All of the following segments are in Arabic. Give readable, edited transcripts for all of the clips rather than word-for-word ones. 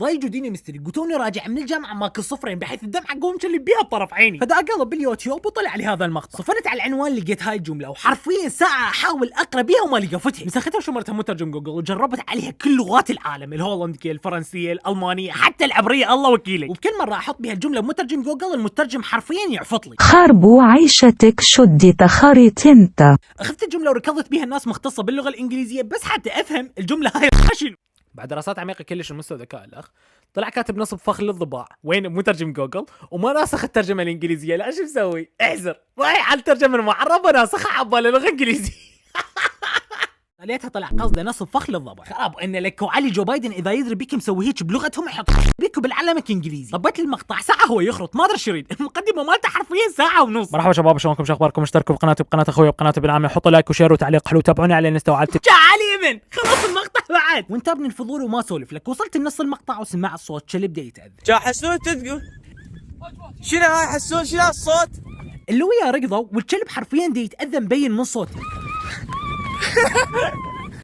ضايج وديني مستري قلتوني راجع من الجامعه ماكل صفرين بحيث الدمعه قوم مشلب بيها بطرف عيني، فدا قلب باليوتيوب وطلع لي هذا المقطع. صفنت على العنوان لقيت هاي الجمله وحرفيا ساعه احاول اقرا بيها وما لقفتها. مسختها وشمرتها مترجم جوجل وجربت عليها كل لغات العالم، الهولنديه، الفرنسيه، الالمانيه، حتى العبريه الله وكيلي، وبكل مره احط بها الجمله بمترجم جوجل المترجم حرفيا يعفط لي. خربوا عيشتك شدي تخريط انت. اخذت الجمله وركضت بها الناس مختصه باللغه الانجليزيه بس حتى افهم الجمله هاي شنو. بعد دراسات عميقه كلش المستوى ذكاء الاخ طلع كاتب نصب فخ للضباع وين مترجم جوجل وما ناسخ الترجمه الانجليزيه. لا شو مسوي؟ احذر رايح على الترجمه المعربه ناسخها عبالة لغه انجليزيه. ليتها طلع قصده نصب فخ للضبع. خراب ان لك وعلي جو بايدن اذا يدري بيك مسوي هيك بلغتهم يحط بيكو بالعلمك انجليزي. طبيت لي المقطع ساعه هو يخرط ما ادري ايش يريد. المقدمه مالته حرفيا ساعه ونص. مرحبا شباب شلونكم شو اخباركم؟ اشتركوا بقناتي وبقناه اخوي وبقناه ابن عمي، حطوا لايك وشير وتعليق حلو، تابعوني على الانستا وعلى علي ابن خلص المقطع بعد وانتابني الفضول وما سولف لك. وصلت النص المقطع وسمع الصوت شل بدا يتاذى. جا حسون تقول شنو هاي حسون شنو الصوت اللي وياه ركضوا والكلب حرفيا دا يتاذى مبين من صوتي.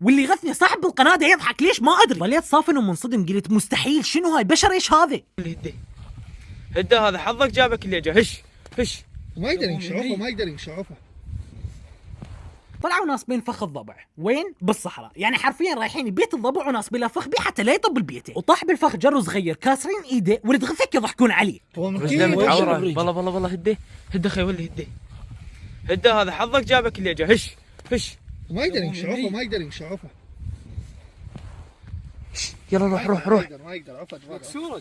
واللي غثني صاحب القناه دا يضحك ليش ما ادري. ظليت صافن ومنصدم قلت مستحيل شنو هاي بشر ايش هذا؟ هدا هذا حظك جابك اللي جا هش هش ما يقدر ينشعوفه ما يقدر ينشعوفه. طلعوا ناصبين فخ الضبع وين؟ بالصحراء، يعني حرفيا رايحين بيت الضبع وناصبين له فخ بيه حتى لا يطب البيت. وطاح بالفخ جرو صغير كاسرين ايده ولد غثك يضحكون عليه. رجله متعوره والله هدا خي ولي هدا هذا حظك جابك اللي جا هش هش ما يقدر ينشعوفه ما يقدر ينشعوفه. يلا روح ما يقدر عفوا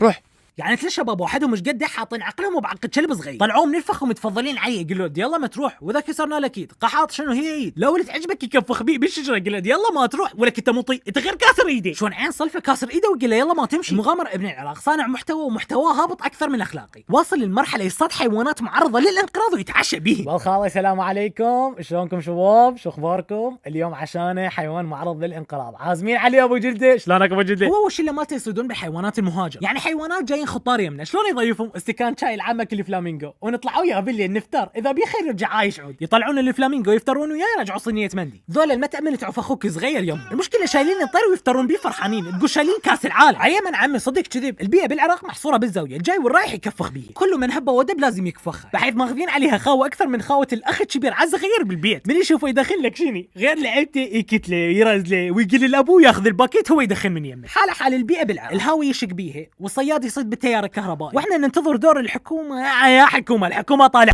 روح يعني ثلاث شباب واحدهم مش قد حاطين عقلهم وبعقد كلب صغير طلعوه من الفخ ومتفضلين عليه. قالوا يلا ما تروح واذا كسرنا لك ايد قحاط شنو هي ايد لو اللي تعجبك يكفخ بيه بالشجره. قال له يلا ما تروح ولك انت مطي انت غير كاسر ايده. شلون عين صلفه كاسر ايده وقال له يلا ما تمشي. مغامر ابن العراق صانع محتوى ومحتواه هابط اكثر من اخلاقي، واصل للمرحله يصطاد حيوانات معرضه للانقراض ويتعشى به. والخالي السلام عليكم شلونكم شباب شو اخباركم؟ اليوم عشانه حيوان معرض للانقراض عازمين عليه ابو جلده. شلونك ابو جلده؟ هو والشله مالته يصيدون بالحيوانات المهاجره، يعني حيوانات جايين خطار يمنا. شلون يضيفهم؟ استكان شاي العمك الفلامينغو ونطلع وياه بالليل نفطر، اذا بخير يرجع عايش عود. يطلعون الفلامينغو يفطرون وياه يرجعوا صينيه مندي. ذول المتأمل تعرف اخوك صغير يوم المشكله شايلين الطير ويفطرون بيه فرحانين تقول شايلين كاس العالم. عيمن عمي صدق كذب. البيئه بالعراق محصوره بالزاويه الجاي والرايح يكفخ بيه. كل من هبه ودب لازم يكفخها بحيث ماخذين عليها خاوه اكثر من خاوه الاخ الكبير على الصغير بالبيت. من يشوفه يدخل لك شني غير لعبته يكتله يرزله ويقول لابوه ياخذ الباكيت هو يدخل من يمه. حال البيئه بالعراق الهاوي يشق بيها والصياد يصيد بالتيار الكهربائي واحنا ننتظر دور الحكومه. يا حكومه الحكومه طالع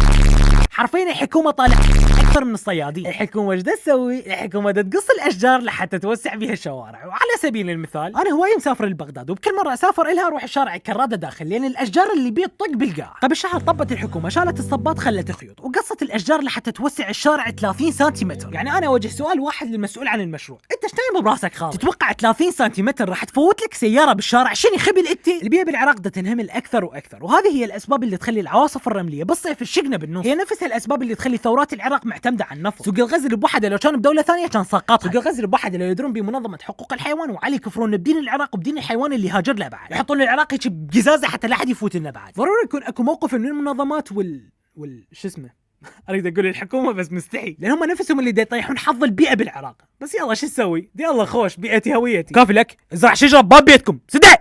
حرفيا الحكومه طالع اكثر من الصيادين. الحكومه ايش تسوي؟ الحكومه تقص الاشجار لحتى توسع بها الشوارع. وعلى سبيل المثال انا هواي مسافر لبغداد وبكل مره اسافر الها اروح الشارع كراده داخل لان الاشجار اللي بيه تطق بالقاع. قبل شهر طبت الحكومه شالت الصبات خلت خيوط وقصت الاشجار لحتى توسع الشارع 30 سنتيمتر. يعني انا اوجه سؤال واحد للمسؤول عن المشروع، انت ايش نايم براسك خالد؟ تتوقع 30 سنتيمتر راح تفوت لك سياره بالشارع؟ شنو خبل انت؟ البيئه بالعراق بدها تنهمل اكثر واكثر، وهذه هي الاسباب اللي تخلي العواصف الرمليه بالصيف الشقنه بالنص. هي نفسها الاسباب اللي تخلي ثورات العراق معتمده على النفط. سوق الغزل بوحده لو كان بدوله ثانيه كان سقطها. سوق الغزل بوحده لو يدرون بمنظمه حقوق الحيوان وعلي يكفرون بدين العراق وبدين الحيوان اللي هاجر له بعد، يحطون العراق هيك بقزازه حتى لا احد يفوت لنا بعد. ضروري يكون اكو موقف من المنظمات شو اسمه اريد اقول الحكومه بس مستحي لان هم نفسهم اللي يطيحون حظ البيئه بالعراق. بس يلا شو تسوي؟ يلا خوش بيئتي هويتي. كافي لك ازرع شجره بباب بيتكم سدع.